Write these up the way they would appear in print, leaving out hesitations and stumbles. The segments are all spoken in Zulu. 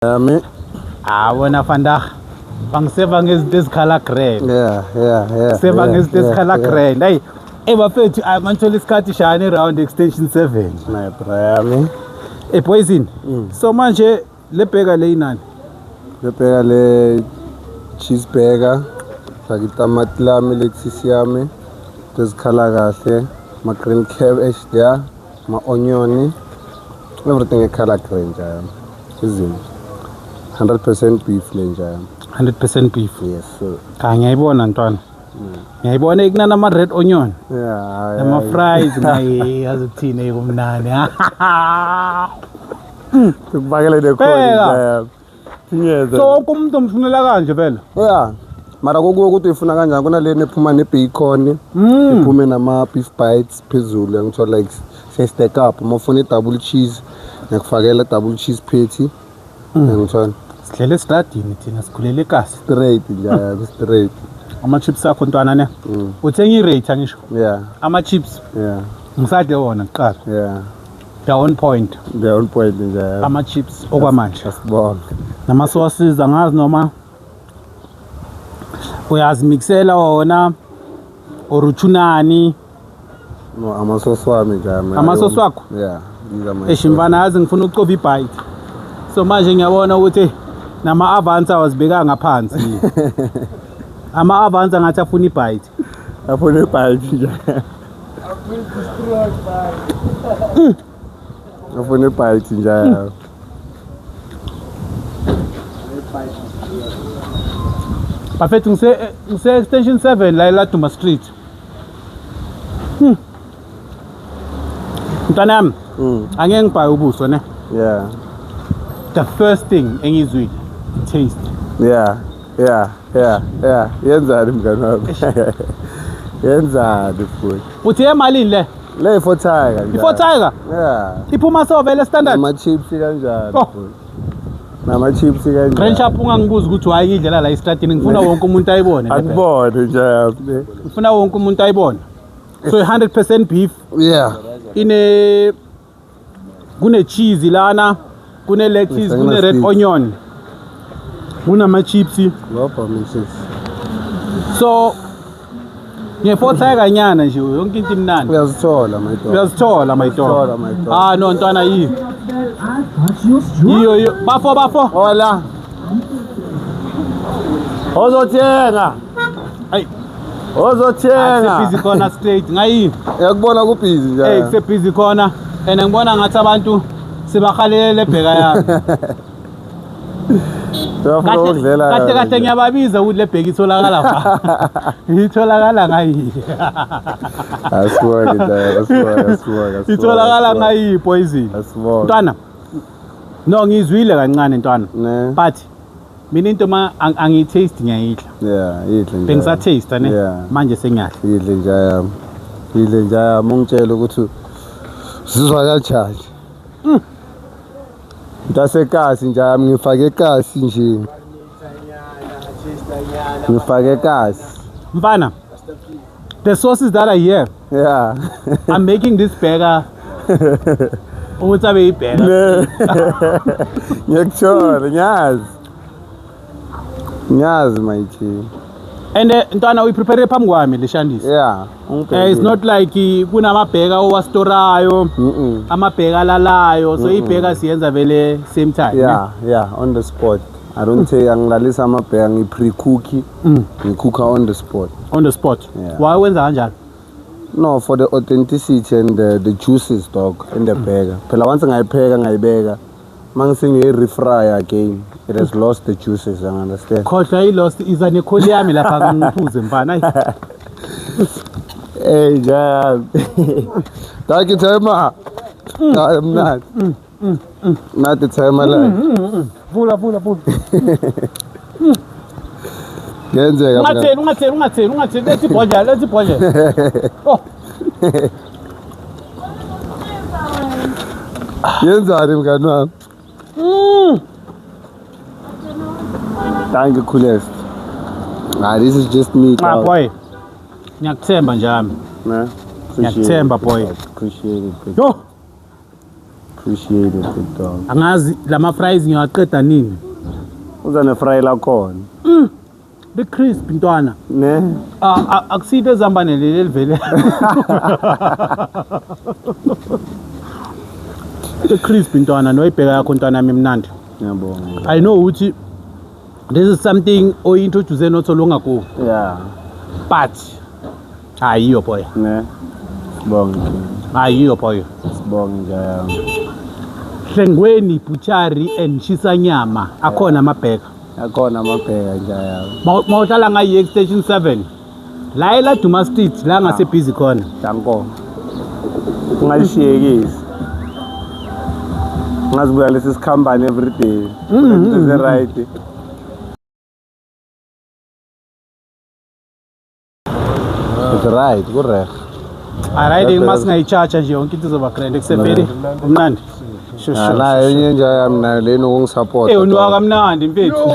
Me. Wena vandag bangiseva ngezinto ezikhala grand. Yeah. Seva ngezinto ezikhala grand. Hey, bafethu mangithola isikhathi shane round extension 7. My brami. Poison. So manje le burger le inani? Le burger le cheeseburger. Faka itamati lami lettuce yami. Ezikhala kahle. Ma green cabbage there. Ma onion. Everything ekhala grand jam. Izinto. 100% beef lenja. 100% beef. Yes sir. Ngiyayibona ntwana. Ngiyayibona ikunana ama red onion. Yeah. Ama fries nayi azuthini kumnani. Tukubakele nekhona. Tingeza. So umuntu umfunela kanje vele. Yeah. Mara kokuwe ukuthi ifuna kanjani kunale nephuma nebacon, iphume nama beef bites phezulu ngithola like say stack up, mawufuna double cheese, ngikufakela double cheese patty. Ngithola Sihlele stradini thina sikhulele ekasi. straight nje, straight. Ama chips akho ntwana ne. Uthenga irate ngisho. Yeah. Ama chips. Yeah. Ngisadle wona kuqala. Yeah. Down point. The on point nje. Ama chips okwamanje. Asibona. Nama sauces angazi noma uyazimixela wona oruchunani. No, amasosi wami nje. Amasosi wakho? Yeah. Eshimvana yazi ngifuna ucoba ibite. So manje ngiyabona ukuthi nama Avanza wazibeka ngaphansi. Ama Avanza ngathi afuna ibite. Afuna ibite nje. Afuna ibite nje. Bafethu ngise extension 7 la Duma Street. Mntwana yami. Angeke ngibhaye ubuso ne. Yeah. The first thing engizwile taste. Yeah. Yenzani mngani wami? Yenzani futhi? Uthi emalini le? Le for tiger nje. I-4 Tiger? Yeah. Iphuma so vele standard. Nama chips kanjani Oh. futhi? Nama chips kanjani? Grand Shop ungangibuza ukuthi wayidlela la estradini ngifuna wonke umuntu ayibone. Akubone nje. Ngifuna wonke umuntu ayibone. So 100% beef. Yeah. Kune cheese lana, kune lettuce, kune red onion. Kunama chips. Lapha mses. So nge-4 Tiger nyana nje yonke into imnandi. Uyazithola my dog. Uyazithola my dog. Uyazithola my dog. No ntwana yiyo. Yiyo bafo. Hola. Ozothenga. Ay. Ozothenga. Busy khona straight ngayini. Yakubona ku busy nje. Hey kuse busy khona and ngibona ngathi abantu sibahalele bheka yami. Kade ngiyababiza ukuthi le bheki itholakala pha. Itholakala ngayi. Asibona nje, Itholakala ngayi poison. Asibona. Ntwana. No ngizwile kancane ntwana. But mina into angiyitaste ngiyayidla. Yeah, idle nje. Bengisa taste ne. Manje sengiyadla. Idle nje yami. Idle nje yami ungitshela ukuthi sizwa kanjani. Ntasekasi nje yami ngifake ekasi nje. Ngifake ekasi. Mfana. The sauces that are here. Yeah. I'm making this burger. Ukuthi abe iburger. Ngiyakuthola ngiyazi mayithi. And ntwana uyiprepare phambi kwami leshandisi. Yeah. It's not like kunamabheka owastorayo, amabheka alalayo, so ibheka siyenza vele same time. Yeah, on the spot. I don't say angilalisa amabheka ngi-pre-cook, ngikukha on the spot. On the spot. Yeah. Why wenza kanjani? No, for the authenticity and the juices dog in the burger. Phela once ngayipheka ngayibeka, mangise ngiyi-refry again, it has lost the juices, I understand. Khohlwa i-lost iza nekholi yami lapha ngiphuze mfana. Hey, jam. Thank you, Tema. I'm not. Not the Tema like. Vula. Ngenzeka. Ungatheni lethi bhodlela. Oh. Yenzani mngani wami? Thank you, coolest. This is just me. Boy. Ngiyakuthemba njami. Nah. Ngiyakuthemba boy. Appreciate it. Yo. appreciate it big dog. Angazi lama fries ngiyaqeda nini. Uza ne fry la khona. Be crisp ntwana. Ne? Akusito ezambane leli livele. Be crisp ntwana noyibheka yakho ntwana yami emnandi. Ngiyabonga. I know ukuthi this is something introduce not so long ago. Yeah. But ayiyo boy. Ne? Sibonga. Ayiyo boy. Sibonga njaya. Hlengweni Butchery and Chisanyama akhona amabheka. Akhona amabheka njaya. Mawuhlala ngayi extension 7. La ela Duma Street la ngase busy khona. Danko. Ungashiyekisi. Ngazibuya lesi sikhambani every day. Is it right? It's right, correct. Riding mas ngayichacha nje yonke into izoba grand ekseveli umnandi. Shusho. La yenye njaya mina leni ungisupport. Unwa kamnandi mfethu.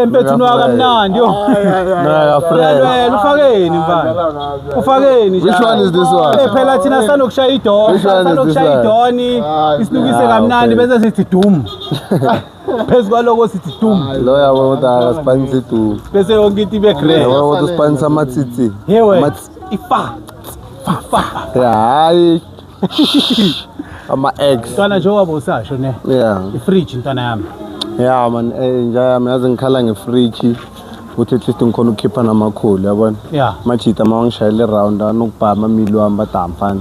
Mfethu unwa kamnandi yo. Na friend. Ufakeni mfana. Ufakeni Which one is this one? Phela thina sanokushaya idoni, sanokushaya idoni, isinukise kamnandi bese sithi dum. Phezu kwaloko sithi dum. Lo yabo uta spanisi tu. Bese yonke into ibe grand. Yabo uta spanisa matsitsi. Yewe. Ifa. Fa. Hayi. Ama eggs. Ntwana nje wabo usasho ne. Yeah. I-fridge ntwana yami. Yeah man, njaya yazi ngikhala ngefridge. Uthi at least ngikhona ukukhipha namakhulu yabona. Yeah. Machita mawangishayela around anokubhama amilo wami badamfana.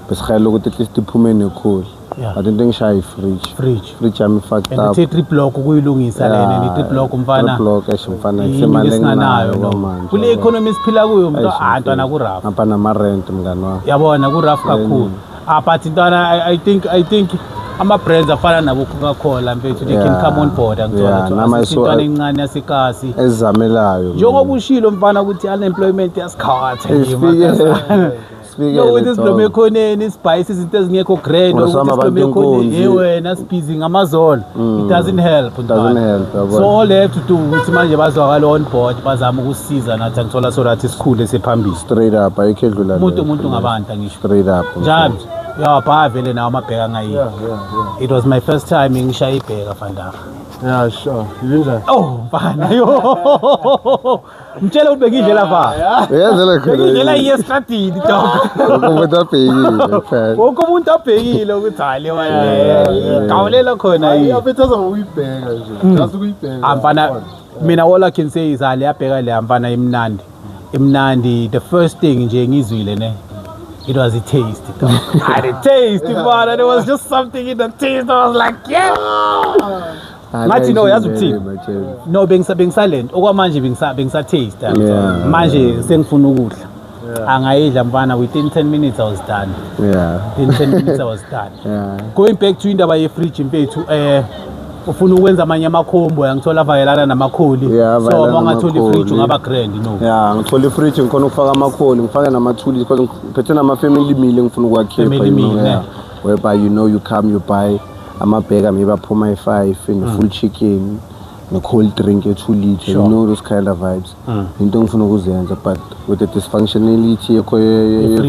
Bese khayela ukuthi at least iphume nekhulu. Yeah. But into ngishaya ifridge. Fridge Yami fucked up. and trip block kuyilungisa lena ni trip block mfana. Trip block mfana Isemali isemali no. manje. Kule economy siphila kuyo umuntu ntwana ku rough. Ngapha nama rent mngani wami. Yabona ku rough kakhulu. But ntwana I think ama brands afana nabo Coca-Cola mfethu they can come on board angithola ukuthi intwana encane yasekasi ezamelayo. Njengoba ushilo mfana ukuthi unemployment yasikhatha nje manje. No, with this blome khoneni spices izinto ezingekho grand ukuthi blome wena sibhizi ngamazolo it doesn't help. So all they have to do ukuthi manje bazwakala on board bazama ukusiza nathi angithola so that isikhule sephambili straight up ayikhedlula umuntu ngabantu ngisho straight up njalo bha vele nawo amabheka ngayi. It was my first time ngishaya ibheka fanda. Yeah, sure. Yinjani? Oh, mfana yo. Mtshela ubeke indlela pha. Uyazela khona. Indlela yestratini dog. Umuntu abhekile phela. Wonke umuntu abhekile ukuthi hayi le wena. Kawulela khona yini. Uyaphethaza ngokuyibheka nje. Just ukuyibheka. Mfana mina all I can say is hale yabheka le mfana imnandi. Imnandi the first thing nje ngizwile ne. It was a taste. The taste, man. There was just something in the taste. I was like, yeah. Mathi no yazi ukuthini. No bengisalent okwamanje bengisa taste. Manje sengifuna ukudla. Angayidla mfana within 10 minutes I was done. Yeah. Within 10 minutes I was done. Yeah. Going back to indaba ye fridge mfethu ufuna ukwenza amanye amakhombo yangithola vayelana namakholi. So mangathola ifridge ungaba grand no. Yeah, ngithola ifridge ngikhona ukufaka amakholi ngifaka namathuli because ngiphethe nama family meal ngifuna ukwakhipha whereby you come you buy amabheka maybe aphuma i5 and full chicken no cold drink e2 liter you know those kind of vibes. Into ngifuna ukuzenza but with the dysfunctionality ye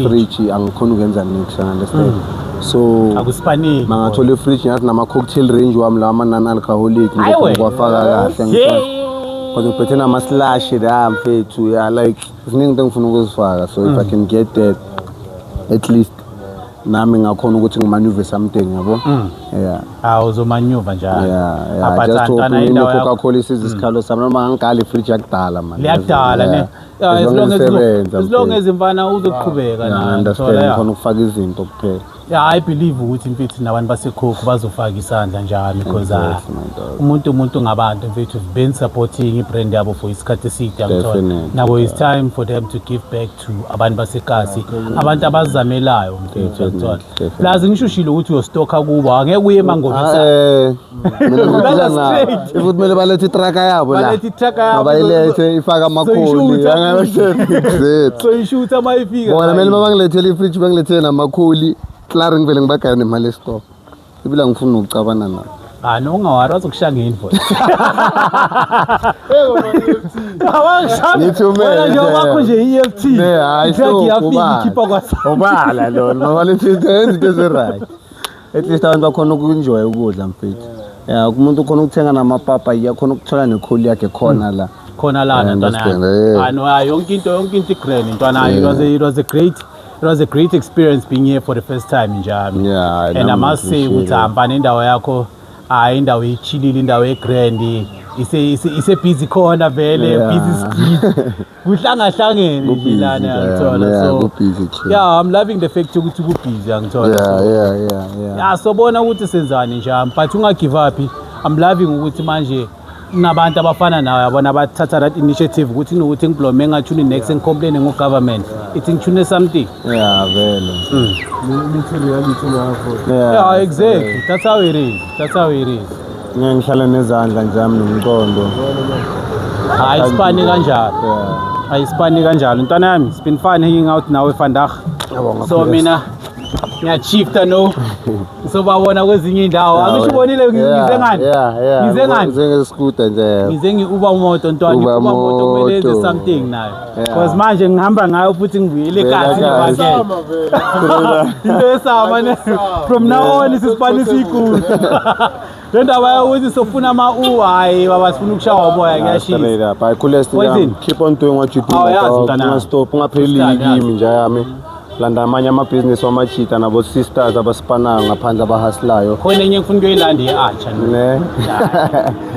fridge angikhona ukwenza next understand. So akusipani mangathola ifridge ngathi nama cocktail range wami la ama non alcoholic ngifuna ukwafaka kahle ngifuna because ngiphethe nama slash la mfethu yeah like ziningi into ngifuna ukuzifaka so if I can get that at least nami ngakhona ukuthi ngimaneuver something yabo. Yeah uzomanyuva njalo. Yeah just open in Coca-Cola isizikhalo sami noma ngikhala ifridge yakudala manje liyadala ne. As long as imfana uzoqhubeka na understand ngifuna ukufaka izinto kuphela. Yeah, I believe ukuthi mfethu nabantu basekhokho bazofaka isandla njalo because umuntu ngabantu mfethu been supporting ibrand yabo for isikhathi eside angithola. Now it's time for them to give back to abantu basekasi, abantu abazamelayo mfethu angithola. Plus ngishushilo ukuthi uyostocka kuba angeke uye emangomisa. Mina if kumele balethe itraka yabo la. Balethe itraka yabo. Bayilethe ifaka amakholi angabashela. So ishutha mayifika. Bona mele bangilethele ifridge bangilethele namakholi. Claro ngivele ngibagaya nemali estop. Ibila ngifuna ukucabana nabo. No ungawari wazokushanga info. Ngithumele nje wakho nje EFT. Hayi so ngiyafika ikhipha kwasa. Ubala lona ngoba lethi izinto eziright. at least abantu bakhona uku-enjoy ukudla mfethu. Yeah, umuntu ukhona ukuthenga namapapa yakhona ukuthola nekholi yakhe khona la. Khona lana ntwana yami. No, yonke into igrand ntwana. It was a great experience being here for the first time njalo. Yeah, and I must say ukuthi hamba nendawo yakho indawo echillile, indawo egrand. Ise busy khona vele, busy street. Kuhlangahlangene nje lana ngithola. So yeah, I'm loving the fact ukuthi ku busy ngithola. Yeah, so bona ukuthi senzani njalo, but unga give up. I'm loving ukuthi manje nabantu abafana nawe yabona abathatha that initiative ukuthi nokuthi ngiblome ngathuni next and complain ngo government. It's ngithune something. Yeah, vele. Yeah, exactly. That's how it is. Ngihlala nezandla njami nomqondo. Ayisipani kanjalo ntwana yami. It's been fun hanging out nawe vandag. So mina ngiyachifta no. So babona kwezinye indawo. Angishibonile ngize ngani? Ngize ngani? Njengescooter nje. Ngize ngi-Uber moto ntwana, i-Uber moto kumele yenze something nayo. Because manje ngihamba ngayo futhi ngibuyele ekhaya ngibakele. Into esama ne. From now on isipani sikhulu. Lendaba ukuthi sofuna hayi baba sifuna ukushawa uboya ngiyashisa. By coolest keep on doing what you do. Don't stop ungapheli kimi nje yami. Landa amanye amabhizinisi wamachita nabo sisters abasipanayo ngaphandle abahasilayo. Khona enye ngifuna ukuyilanda i-Archer ne.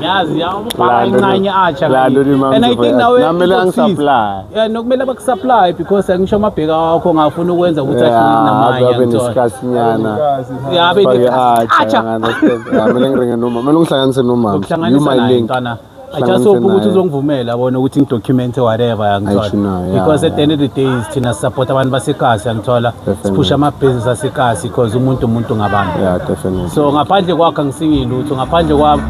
Yazi yawubhala incane i-Archer. And I think nawe namele angisupply. Yeah, nokumele bakusupply because angisho amabheka wakho ngafuna ukwenza ukuthi ahlule namanye ngithola. Nesikasinyana. Yeah, abe Archer. Ngamele ngiringe noma. Mele ngihlanganise noma. You my link. I just hope ukuthi uzongivumela bona ukuthi ngidocumente whatever yangithola. Because at the end of the day thina support abantu basekhaya ngithola. Siphusha ama-business asekhaya because umuntu ngabantu. Yeah, definitely. So ngaphandle kwakho ngisingilutho, ngaphandle kwabo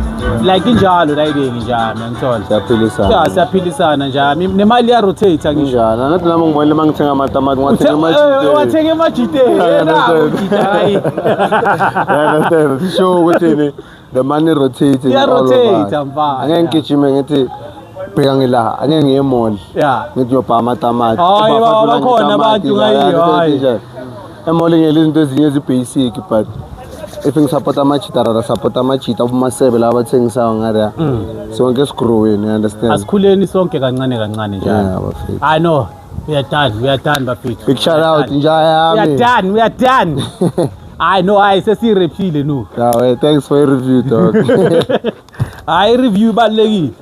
like injalo la ibeki njalo ngithola. Siyaphilisana. Yeah, siyaphilisana njalo. Nemali ya rotate ngisho. Njalo. Nathi nami ngibonile mangithenga amatamati ngathenga amajite. Wathenga amajite. Yena ujitayi. Yeah, show ukuthi the money rotates in all of us. Angeke ngigijime ngithi bheka ngila, angeke ngiye mall. Yeah. Ngithi yobha amatamati. Hayi bakhona abantu ngayiyo hayi. Emall ngele izinto ezinye ezi-basic but if ngisupport amachita rara support amachita ubumasebe laba bathengisayo ngara. Sonke sigrowing, you understand? Asikhuleni sonke kancane njalo. Yeah, bafethu. I know. We are done bafethu. Big shout out njaya yami. We are done. I know I sesirephile no. Yeah, thanks for your review dog. I review balekile.